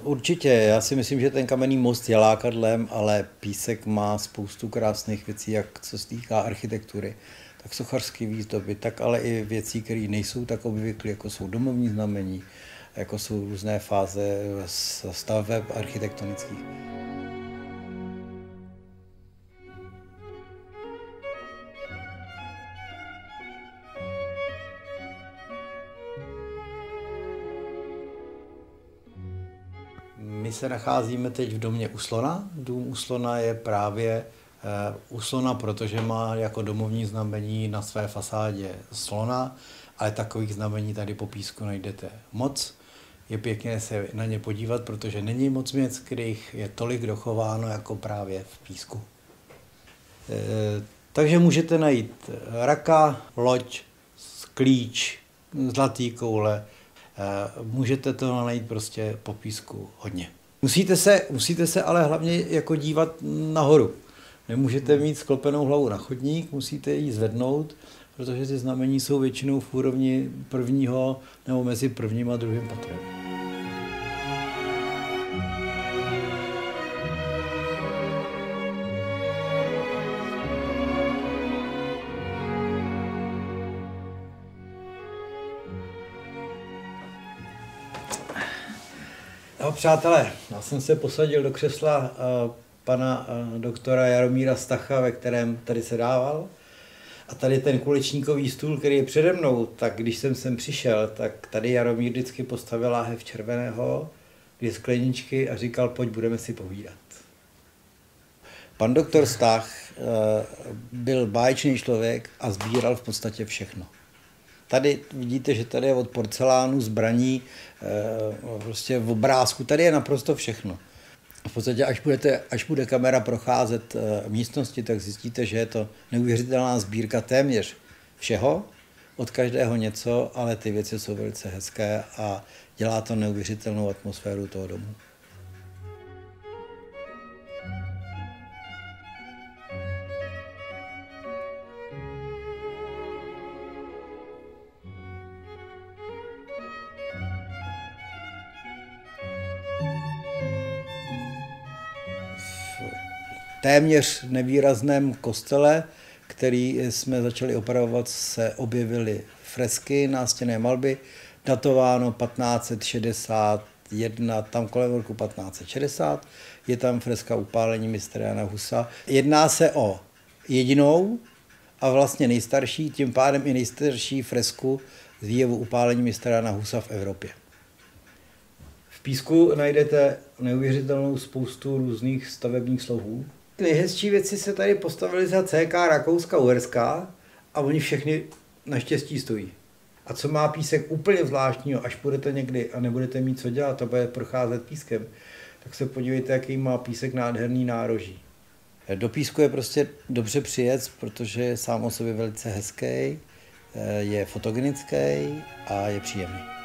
Určitě, já si myslím, že ten kamenný most je lákadlem, ale Písek má spoustu krásných věcí, jak co se týká architektury, tak sochařské výzdoby, tak ale i věcí, které nejsou tak obvyklé, jako jsou domovní znamení, jako jsou různé fáze staveb architektonických. My se nacházíme teď v domě u Slona. Dům u Slona je právě u Slona, protože má jako domovní znamení na své fasádě slona, ale takových znamení tady po Písku najdete moc. Je pěkné se na ně podívat, protože není moc měst, kterých je tolik dochováno jako právě v Písku. Takže můžete najít raka, loď, klíč, zlatý koule. Můžete to najít prostě po Písku hodně. Musíte se ale hlavně jako dívat nahoru. Nemůžete mít sklopenou hlavu na chodník, musíte ji zvednout, protože ty znamení jsou většinou v úrovni prvního nebo mezi prvním a druhým patrem. No, přátelé, já jsem se posadil do křesla pana doktora Jaromíra Stacha, ve kterém tady sedával. A tady ten kulečníkový stůl, který je přede mnou, tak když jsem sem přišel, tak tady Jaromír vždycky postavil láhev červeného, 2 skleničky a říkal, pojď, budeme si povídat. Pan doktor Stach byl báječný člověk a sbíral v podstatě všechno. Tady vidíte, že tady je od porcelánu, zbraní, prostě v obrázku, tady je naprosto všechno. V podstatě, až bude kamera procházet místnosti, tak zjistíte, že je to neuvěřitelná sbírka téměř všeho, od každého něco, ale ty věci jsou velice hezké a dělá to neuvěřitelnou atmosféru toho domu. Téměř nevýrazném kostele, který jsme začali opravovat, se objevily fresky, nástěnné malby, datováno 1561, tam kolem roku 1560, je tam freska Upálení mistra Jana Husa. Jedná se o jedinou a vlastně nejstarší, tím pádem i nejstarší fresku z výjevu Upálení mistra Jana Husa v Evropě. V Písku najdete neuvěřitelnou spoustu různých stavebních slohů. Nejhezčí věci se tady postavily za CK Rakouska-Uherská a oni všechny naštěstí stojí. A co má Písek úplně zvláštního, až půjdete někdy a nebudete mít co dělat a bude procházet Pískem, tak se podívejte, jaký má Písek nádherný nároží. Do Písku je prostě dobře přijet, protože je sám o sobě velice hezký, je fotogenický a je příjemný.